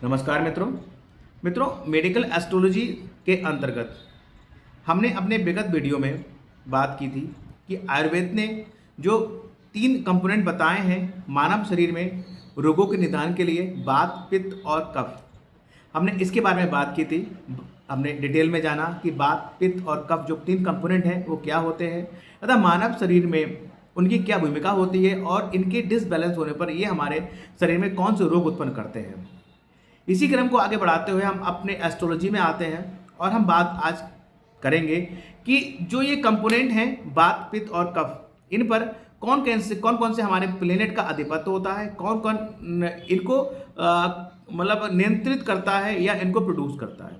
नमस्कार मित्रों medical astrology के अंतर्गत हमने अपने विगत वीडियो में बात की थी कि आयुर्वेद ने जो 3 कंपोनेंट बताए हैं मानव शरीर में रोगों के निदान के लिए, वात, पित्त और कफ। हमने इसके बारे में बात की थी। हमने डिटेल में जाना कि वात, पित्त और कफ जो 3 कंपोनेंट हैं वो क्या होते हैं तथा मानव शरीर में उनकी क्या भूमिका होती है और इनके डिसबैलेंस होने पर ये हमारे शरीर में कौन से रोग उत्पन्न करते हैं। इसी क्रम को आगे बढ़ाते हुए हम अपने एस्ट्रोलॉजी में आते हैं और हम बात आज करेंगे कि जो ये कंपोनेंट हैं वात, पित्त और कफ, इन पर कौन कौन से हमारे प्लेनेट का आधिपत्य होता है, कौन कौन इनको मतलब नियंत्रित करता है या इनको प्रोड्यूस करता है।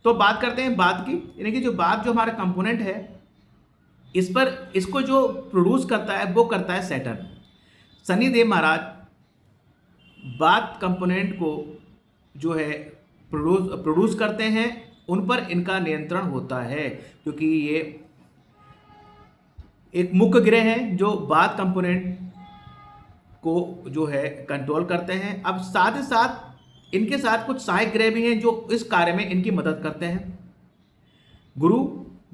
तो बात करते हैं वात की, यानी कि जो वात जो हमारा कंपोनेंट है इसको जो प्रोड्यूस करता है वो करता है सैटर्न। शनिदेव महाराज वात कंपोनेंट को जो है प्रोड्यूस करते हैं, उन पर इनका नियंत्रण होता है क्योंकि ये एक मुख्य ग्रह है जो वात कंपोनेंट को जो है कंट्रोल करते हैं। अब साथ ही साथ इनके साथ कुछ सहायक ग्रह भी हैं जो इस कार्य में इनकी मदद करते हैं। गुरु,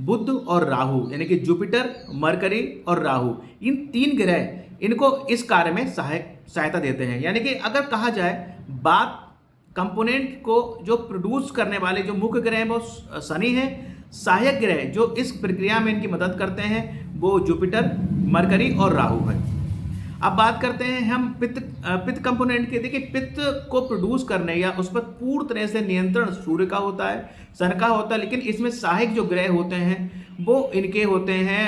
बुध और राहु, यानी कि जुपिटर, मरकरी और राहु, इन 3 ग्रह इनको इस कार्य में सहायता देते हैं। यानी कि अगर कहा जाए वात कंपोनेंट को जो प्रोड्यूस करने वाले जो मुख्य ग्रह हैं वो शनि है, सहायक ग्रह जो इस प्रक्रिया में इनकी मदद करते हैं वो जुपिटर, मरकरी और राहु है। अब बात करते हैं हम पित्त कंपोनेंट के। देखिए, पित्त को प्रोड्यूस करने या उस पर पूर्ण तरह से नियंत्रण सूर्य का होता है, सन का होता है, लेकिन इसमें सहायक जो ग्रह होते हैं वो इनके होते हैं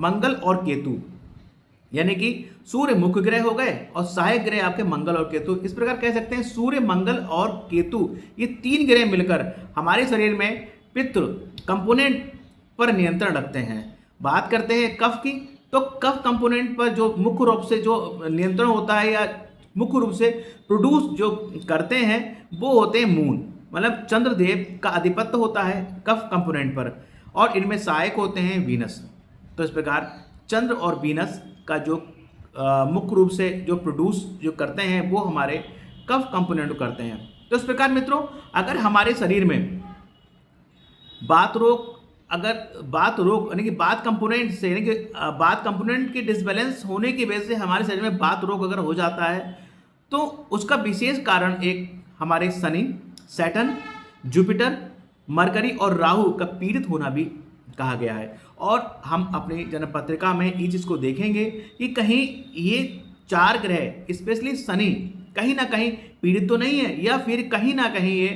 मंगल और केतु। यानी कि सूर्य मुख्य ग्रह हो गए और सहायक ग्रह आपके मंगल और केतु। इस प्रकार कह सकते हैं सूर्य, मंगल और केतु, ये 3 ग्रह मिलकर हमारे शरीर में पित्त कंपोनेंट पर नियंत्रण रखते हैं। बात करते हैं कफ की, तो कफ कंपोनेंट पर जो मुख्य रूप से जो नियंत्रण होता है या मुख्य रूप से प्रोड्यूस जो करते हैं वो होते हैं मून, मतलब चंद्रदेव का आधिपत्य होता है कफ कंपोनेंट पर, और इनमें सहायक होते हैं वीनस। तो इस प्रकार चंद्र और वीनस का जो मुख्य रूप से जो प्रोड्यूस जो करते हैं वो हमारे कफ कंपोनेंट को करते हैं। तो इस प्रकार मित्रों, अगर हमारे शरीर में वात रोग यानी कि वात कंपोनेंट से, यानी कि वात कंपोनेंट के डिसबैलेंस होने की वजह से हमारे शरीर में वात रोग अगर हो जाता है तो उसका विशेष कारण एक हमारे शनि, सैटर्न, जुपिटर, मरकरी और राहु का पीड़ित होना भी कहा गया है। और हम अपनी जन्म पत्रिका में इस चीज़ को देखेंगे कि कहीं ये 4 ग्रह स्पेशली शनि कहीं ना कहीं पीड़ित तो नहीं है या फिर कहीं ना कहीं ये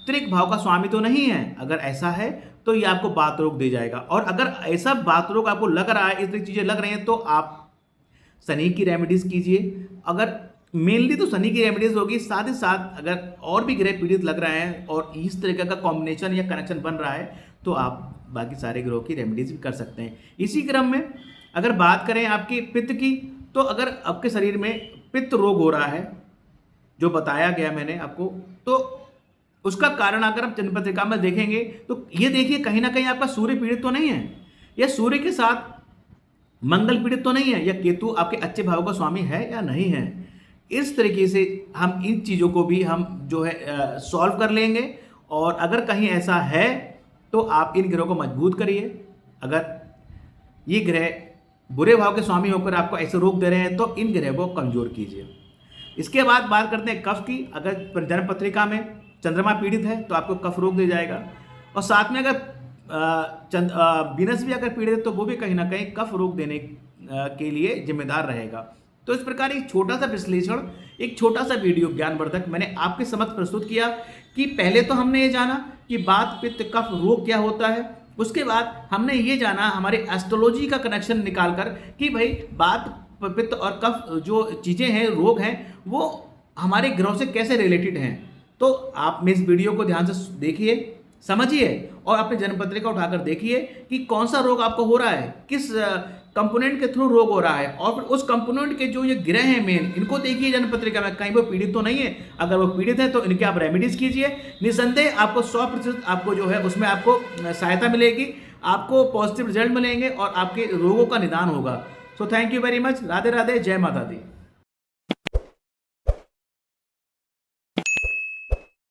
त्रिक भाव का स्वामी तो नहीं है। अगर ऐसा है तो ये आपको वात रोग दे जाएगा। और अगर ऐसा वात रोग आपको लग रहा है, इस तरह चीज़ें लग रही हैं, तो आप शनि की रेमेडीज़ कीजिए। अगर मेनली तो शनि की रेमेडीज़ होगी, साथ ही साथ अगर और भी ग्रह पीड़ित लग रहे हैं और इस तरीके का कॉम्बिनेशन या कनेक्शन बन रहा है तो आप बाकी सारे ग्रहों की रेमेडीज भी कर सकते हैं। इसी क्रम में अगर बात करें आपकी पित्त की, तो अगर आपके शरीर में पित्त रोग हो रहा है जो बताया गया मैंने आपको, तो उसका कारण अगर आप जन्म पत्रिका में देखेंगे तो ये देखिए कहीं ना कहीं आपका सूर्य पीड़ित तो नहीं है, या सूर्य के साथ मंगल पीड़ित तो नहीं है, या केतु आपके अच्छे भाव का स्वामी है या नहीं है। इस तरीके से हम इन चीज़ों को भी हम जो है सॉल्व कर लेंगे। और अगर कहीं ऐसा है तो आप इन ग्रहों को मजबूत करिए। अगर ये ग्रह बुरे भाव के स्वामी होकर आपको ऐसे रोग दे रहे हैं तो इन ग्रह को कमजोर कीजिए। इसके बाद बात करते हैं कफ की। अगर जन्म पत्रिका में चंद्रमा पीड़ित है तो आपको कफ रोग दे जाएगा, और साथ में अगर वीनस भी अगर पीड़ित है तो वो भी कहीं ना कहीं कफ रोग देने के लिए जिम्मेदार रहेगा। तो इस प्रकार एक छोटा सा विश्लेषण, एक छोटा सा वीडियो ज्ञानवर्धक मैंने आपके समक्ष प्रस्तुत किया कि पहले तो हमने ये जाना कि वात, पित्त, कफ रोग क्या होता है। उसके बाद हमने ये जाना हमारे एस्ट्रोलॉजी का कनेक्शन निकालकर कि भाई वात, पित्त और कफ जो चीज़ें हैं, रोग हैं, वो हमारे ग्रहों से कैसे रिलेटेड हैं। तो आप इस वीडियो को ध्यान से देखिए, समझिए और अपने जन्म पत्रिका उठाकर देखिए कि कौन सा रोग आपको हो रहा है, किस कंपोनेंट के थ्रू रोग हो रहा है, और फिर उस कंपोनेंट के जो ये ग्रह हैं मेन, इनको देखिए जन्म पत्रिका में कहीं वो पीड़ित तो नहीं है। अगर वो पीड़ित है तो इनके आप रेमेडीज कीजिए, निसंदेह आपको 100% आपको जो है उसमें आपको सहायता मिलेगी, आपको पॉजिटिव रिजल्ट मिलेंगे और आपके रोगों का निदान होगा। So thank you very much. Radhe Radhe, जय माता दी।